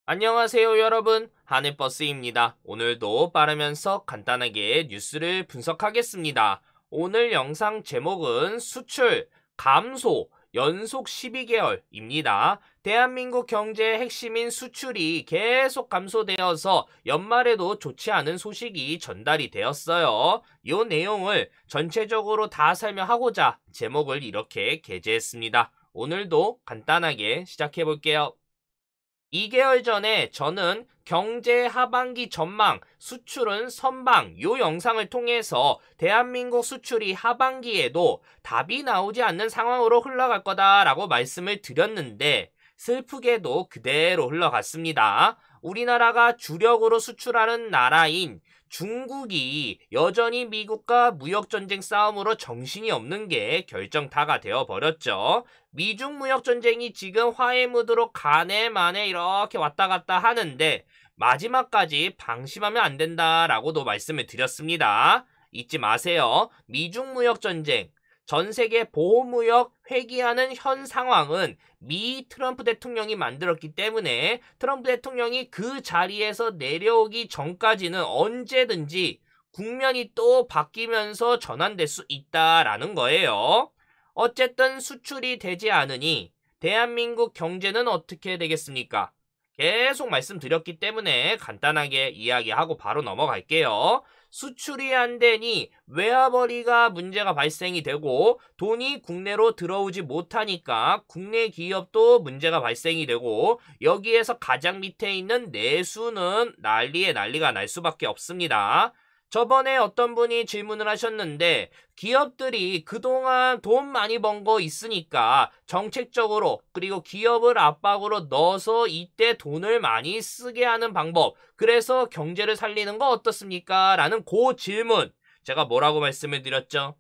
안녕하세요 여러분, 하늘버스입니다. 오늘도 빠르면서 간단하게 뉴스를 분석하겠습니다. 오늘 영상 제목은 수출, 감소, 연속 12개월입니다. 대한민국 경제의 핵심인 수출이 계속 감소되어서 연말에도 좋지 않은 소식이 전달이 되었어요. 이 내용을 전체적으로 다 설명하고자 제목을 이렇게 게재했습니다. 오늘도 간단하게 시작해 볼게요. 2개월 전에 저는 경제 하반기 전망, 수출은 선방 요 영상을 통해서 대한민국 수출이 하반기에도 답이 나오지 않는 상황으로 흘러갈 거다라고 말씀을 드렸는데 슬프게도 그대로 흘러갔습니다. 우리나라가 주력으로 수출하는 나라인 중국이 여전히 미국과 무역전쟁 싸움으로 정신이 없는 게 결정타가 되어버렸죠. 미중 무역전쟁이 지금 화해 무드로 가네 마네 이렇게 왔다 갔다 하는데 마지막까지 방심하면 안 된다라고도 말씀을 드렸습니다. 잊지 마세요. 미중 무역전쟁, 전 세계 보호무역 회귀하는 현 상황은 미 트럼프 대통령이 만들었기 때문에 트럼프 대통령이 그 자리에서 내려오기 전까지는 언제든지 국면이 또 바뀌면서 전환될 수 있다라는 거예요. 어쨌든 수출이 되지 않으니 대한민국 경제는 어떻게 되겠습니까? 계속 말씀드렸기 때문에 간단하게 이야기하고 바로 넘어갈게요. 수출이 안 되니 외화벌이가 문제가 발생이 되고 돈이 국내로 들어오지 못하니까 국내 기업도 문제가 발생이 되고 여기에서 가장 밑에 있는 내수는 난리가 날 수밖에 없습니다. 저번에 어떤 분이 질문을 하셨는데 기업들이 그동안 돈 많이 번 거 있으니까 정책적으로 그리고 기업을 압박으로 넣어서 이때 돈을 많이 쓰게 하는 방법, 그래서 경제를 살리는 거 어떻습니까? 라는 그 질문, 제가 뭐라고 말씀을 드렸죠?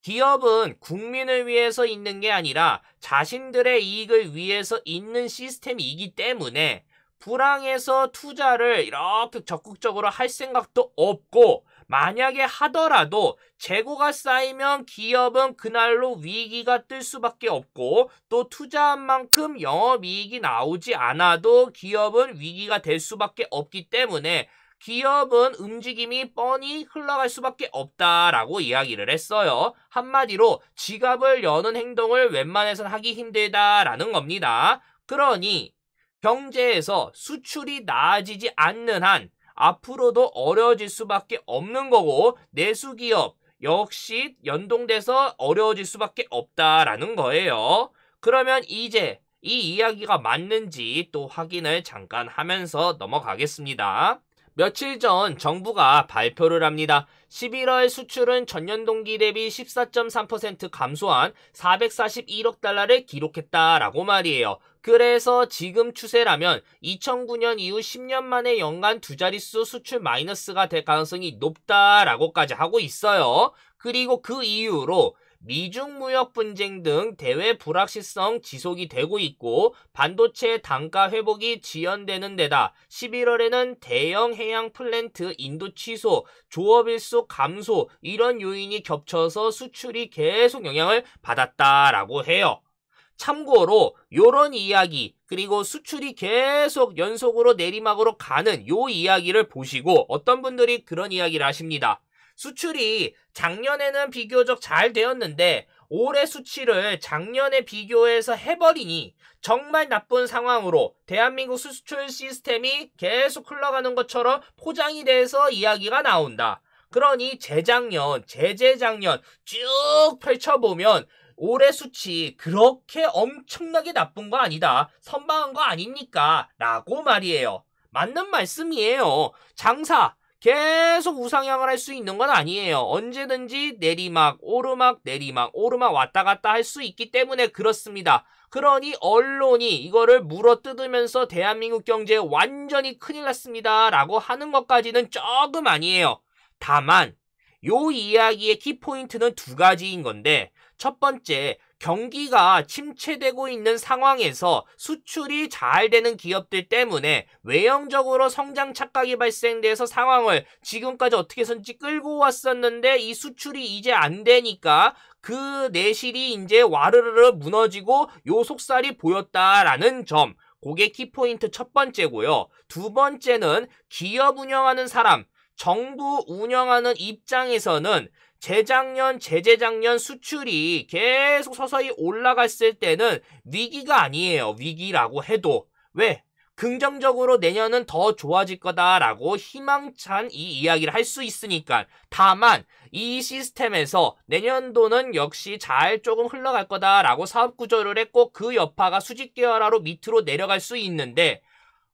기업은 국민을 위해서 있는 게 아니라 자신들의 이익을 위해서 있는 시스템이기 때문에 불황에서 투자를 이렇게 적극적으로 할 생각도 없고, 만약에 하더라도 재고가 쌓이면 기업은 그날로 위기가 뜰 수밖에 없고, 또 투자한 만큼 영업이익이 나오지 않아도 기업은 위기가 될 수밖에 없기 때문에 기업은 움직임이 뻔히 흘러갈 수밖에 없다라고 이야기를 했어요. 한마디로 지갑을 여는 행동을 웬만해선 하기 힘들다라는 겁니다. 그러니 경제에서 수출이 나아지지 않는 한 앞으로도 어려워질 수밖에 없는 거고, 내수기업 역시 연동돼서 어려워질 수밖에 없다라는 거예요. 그러면 이제 이 이야기가 맞는지 또 확인을 잠깐 하면서 넘어가겠습니다. 며칠 전 정부가 발표를 합니다. 11월 수출은 전년 동기 대비 14.3% 감소한 441억 달러를 기록했다라고 말이에요. 그래서 지금 추세라면 2009년 이후 10년 만에 연간 두 자릿수 수출 마이너스가 될 가능성이 높다라고까지 하고 있어요. 그리고 그 이후로 미중 무역 분쟁 등 대외 불확실성 지속이 되고 있고, 반도체 단가 회복이 지연되는 데다 11월에는 대형 해양 플랜트 인도 취소, 조업 일수 감소, 이런 요인이 겹쳐서 수출이 계속 영향을 받았다라고 해요. 참고로 요런 이야기, 그리고 수출이 계속 연속으로 내리막으로 가는 요 이야기를 보시고 어떤 분들이 그런 이야기를 하십니다. 수출이 작년에는 비교적 잘 되었는데 올해 수치를 작년에 비교해서 해버리니 정말 나쁜 상황으로 대한민국 수출 시스템이 계속 흘러가는 것처럼 포장이 돼서 이야기가 나온다. 그러니 재작년, 재재작년 쭉 펼쳐보면 올해 수치 그렇게 엄청나게 나쁜 거 아니다, 선방한 거 아닙니까? 라고 말이에요. 맞는 말씀이에요. 장사 계속 우상향을 할 수 있는 건 아니에요. 언제든지 내리막, 오르막, 내리막, 오르막 왔다 갔다 할 수 있기 때문에 그렇습니다. 그러니 언론이 이거를 물어뜯으면서 대한민국 경제에 완전히 큰일 났습니다 라고 하는 것까지는 조금 아니에요. 다만 요 이야기의 키포인트는 두 가지인 건데, 첫 번째, 경기가 침체되고 있는 상황에서 수출이 잘 되는 기업들 때문에 외형적으로 성장 착각이 발생돼서 상황을 지금까지 어떻게선지 끌고 왔었는데 이 수출이 이제 안 되니까 그 내실이 이제 와르르르 무너지고 요 속살이 보였다라는 점, 그게 키포인트 첫 번째고요. 두 번째는 기업 운영하는 사람, 정부 운영하는 입장에서는 재작년, 재재작년 수출이 계속 서서히 올라갔을 때는 위기가 아니에요. 위기라고 해도. 왜? 긍정적으로 내년은 더 좋아질 거다라고 희망찬 이 이야기를 할 수 있으니까. 다만 이 시스템에서 내년도는 역시 잘 조금 흘러갈 거다라고 사업 구조를 했고 그 여파가 수직 계열화로 밑으로 내려갈 수 있는데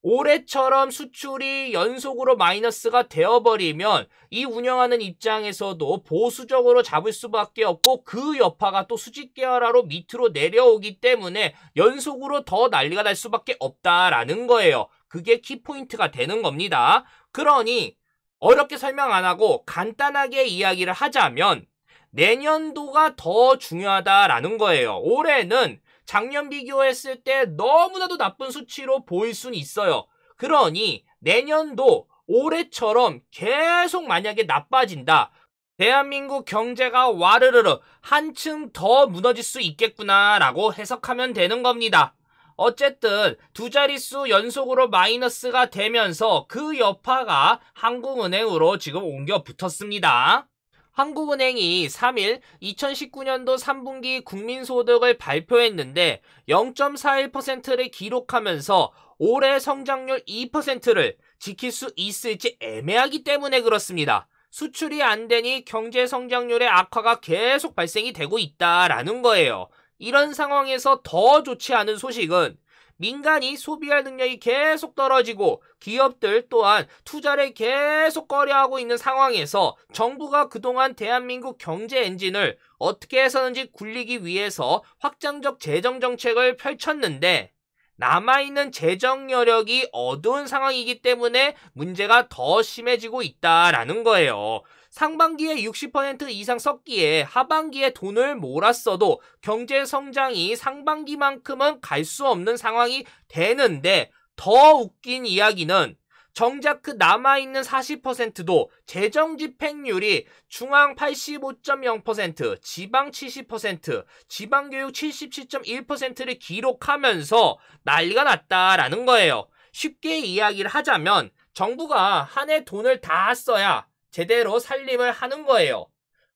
올해처럼 수출이 연속으로 마이너스가 되어버리면 이 운영하는 입장에서도 보수적으로 잡을 수밖에 없고 그 여파가 또 수직 계열화로 밑으로 내려오기 때문에 연속으로 더 난리가 날 수밖에 없다라는 거예요. 그게 키포인트가 되는 겁니다. 그러니 어렵게 설명 안 하고 간단하게 이야기를 하자면 내년도가 더 중요하다라는 거예요. 올해는 작년 비교했을 때 너무나도 나쁜 수치로 보일 수는 있어요. 그러니 내년도 올해처럼 계속 만약에 나빠진다. 대한민국 경제가 와르르르 한층 더 무너질 수 있겠구나라고 해석하면 되는 겁니다. 어쨌든 두 자릿수 연속으로 마이너스가 되면서 그 여파가 한국은행으로 지금 옮겨 붙었습니다. 한국은행이 3일 2019년도 3분기 국민소득을 발표했는데 0.41%를 기록하면서 올해 성장률 2%를 지킬 수 있을지 애매하기 때문에 그렇습니다. 수출이 안 되니 경제 성장률의 악화가 계속 발생이 되고 있다라는 거예요. 이런 상황에서 더 좋지 않은 소식은 민간이 소비할 능력이 계속 떨어지고 기업들 또한 투자를 계속 꺼려하고 있는 상황에서 정부가 그동안 대한민국 경제 엔진을 어떻게 해서든지 굴리기 위해서 확장적 재정 정책을 펼쳤는데 남아있는 재정 여력이 어두운 상황이기 때문에 문제가 더 심해지고 있다라는 거예요. 상반기에 60% 이상 썼기에 하반기에 돈을 몰았어도 경제 성장이 상반기만큼은 갈 수 없는 상황이 되는데 더 웃긴 이야기는 정작 그 남아있는 40%도 재정 집행률이 중앙 85.0%, 지방 70%, 지방교육 77.1%를 기록하면서 난리가 났다라는 거예요. 쉽게 이야기를 하자면 정부가 한 해 돈을 다 써야 제대로 살림을 하는 거예요.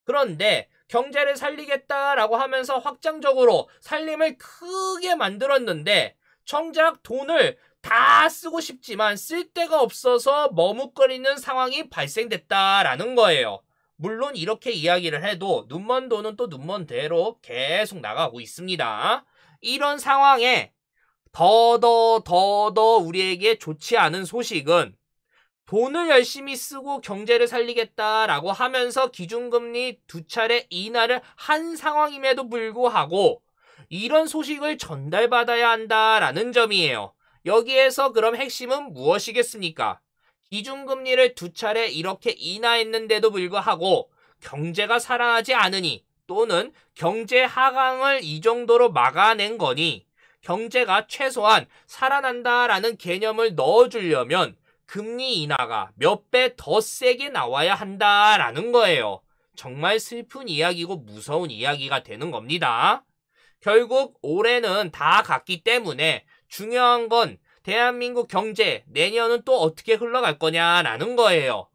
그런데 경제를 살리겠다라고 하면서 확장적으로 살림을 크게 만들었는데 정작 돈을 다 쓰고 싶지만 쓸 데가 없어서 머뭇거리는 상황이 발생됐다라는 거예요. 물론 이렇게 이야기를 해도 눈먼 돈은 또 눈먼 대로 계속 나가고 있습니다. 이런 상황에 더더 우리에게 좋지 않은 소식은 돈을 열심히 쓰고 경제를 살리겠다라고 하면서 기준금리 2차례 인하를 한 상황임에도 불구하고 이런 소식을 전달받아야 한다라는 점이에요. 여기에서 그럼 핵심은 무엇이겠습니까? 기준금리를 2차례 이렇게 인하했는데도 불구하고 경제가 살아나지 않으니 또는 경제 하강을 이 정도로 막아낸 거니 경제가 최소한 살아난다라는 개념을 넣어주려면 금리 인하가 몇 배 더 세게 나와야 한다라는 거예요. 정말 슬픈 이야기고 무서운 이야기가 되는 겁니다. 결국 올해는 다 갔기 때문에 중요한 건 대한민국 경제 내년은 또 어떻게 흘러갈 거냐라는 거예요.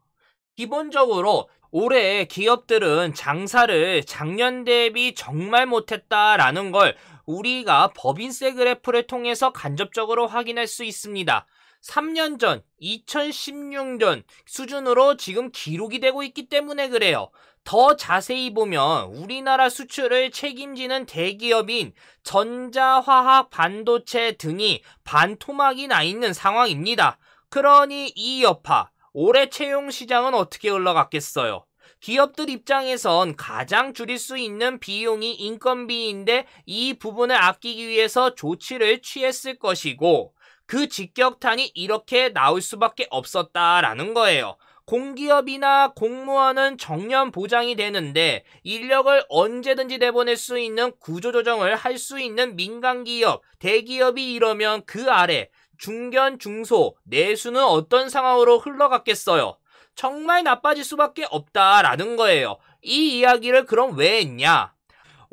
기본적으로 올해 기업들은 장사를 작년 대비 정말 못했다라는 걸 우리가 법인세 그래프를 통해서 간접적으로 확인할 수 있습니다. 3년 전, 2016년 수준으로 지금 기록이 되고 있기 때문에 그래요. 더 자세히 보면 우리나라 수출을 책임지는 대기업인 전자화학, 반도체 등이 반토막이 나 있는 상황입니다. 그러니 이 여파, 올해 채용 시장은 어떻게 흘러갔겠어요? 기업들 입장에선 가장 줄일 수 있는 비용이 인건비인데 이 부분을 아끼기 위해서 조치를 취했을 것이고 그 직격탄이 이렇게 나올 수밖에 없었다라는 거예요. 공기업이나 공무원은 정년 보장이 되는데 인력을 언제든지 내보낼 수 있는 구조조정을 할 수 있는 민간기업, 대기업이 이러면 그 아래 중견, 중소, 내수는 어떤 상황으로 흘러갔겠어요? 정말 나빠질 수밖에 없다라는 거예요. 이 이야기를 그럼 왜 했냐?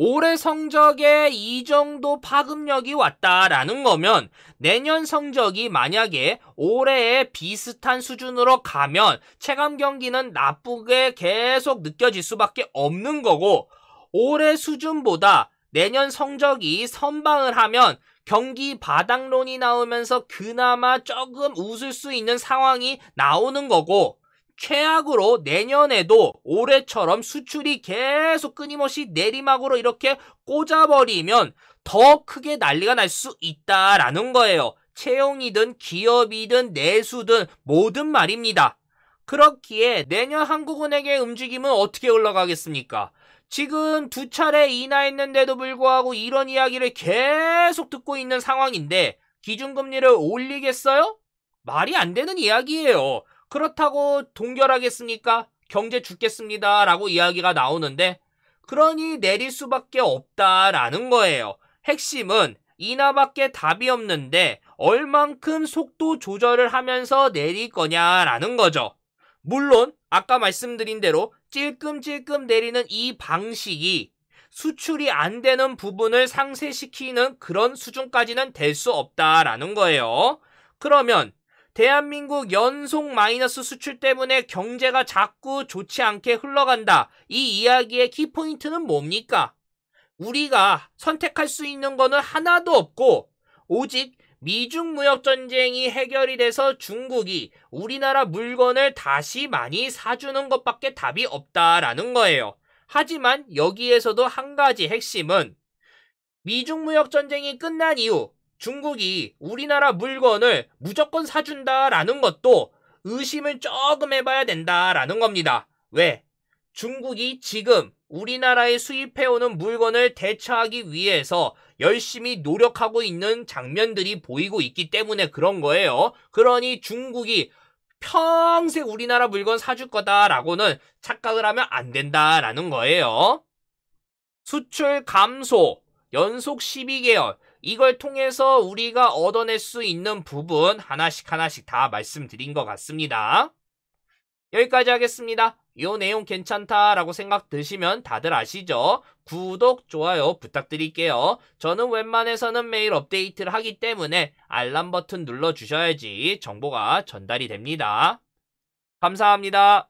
올해 성적에 이 정도 파급력이 왔다라는 거면 내년 성적이 만약에 올해의 비슷한 수준으로 가면 체감 경기는 나쁘게 계속 느껴질 수밖에 없는 거고, 올해 수준보다 내년 성적이 선방을 하면 경기 바닥론이 나오면서 그나마 조금 웃을 수 있는 상황이 나오는 거고, 최악으로 내년에도 올해처럼 수출이 계속 끊임없이 내리막으로 이렇게 꽂아버리면 더 크게 난리가 날 수 있다라는 거예요. 채용이든 기업이든 내수든 모든 말입니다. 그렇기에 내년 한국은행의 움직임은 어떻게 흘러가겠습니까? 지금 2차례 인하했는데도 불구하고 이런 이야기를 계속 듣고 있는 상황인데 기준금리를 올리겠어요? 말이 안 되는 이야기예요. 그렇다고 동결하겠습니까? 경제 죽겠습니다 라고 이야기가 나오는데, 그러니 내릴 수밖에 없다라는 거예요. 핵심은 인하밖에 답이 없는데 얼만큼 속도 조절을 하면서 내릴 거냐라는 거죠. 물론 아까 말씀드린 대로 찔끔찔끔 내리는 이 방식이 수출이 안 되는 부분을 상쇄시키는 그런 수준까지는 될 수 없다라는 거예요. 그러면 대한민국 연속 마이너스 수출 때문에 경제가 자꾸 좋지 않게 흘러간다. 이 이야기의 키포인트는 뭡니까? 우리가 선택할 수 있는 거는 하나도 없고 오직 미중 무역 전쟁이 해결이 돼서 중국이 우리나라 물건을 다시 많이 사주는 것밖에 답이 없다라는 거예요. 하지만 여기에서도 한 가지 핵심은 미중 무역 전쟁이 끝난 이후 중국이 우리나라 물건을 무조건 사준다라는 것도 의심을 조금 해봐야 된다라는 겁니다. 왜? 중국이 지금 우리나라에 수입해오는 물건을 대처하기 위해서 열심히 노력하고 있는 장면들이 보이고 있기 때문에 그런 거예요. 그러니 중국이 평생 우리나라 물건 사줄 거다라고는 착각을 하면 안 된다라는 거예요. 수출 감소, 연속 12개월, 이걸 통해서 우리가 얻어낼 수 있는 부분 하나씩 다 말씀드린 것 같습니다. 여기까지 하겠습니다. 이 내용 괜찮다라고 생각 드시면 다들 아시죠? 구독, 좋아요 부탁드릴게요. 저는 웬만해서는 매일 업데이트를 하기 때문에 알람 버튼 눌러주셔야지 정보가 전달이 됩니다. 감사합니다.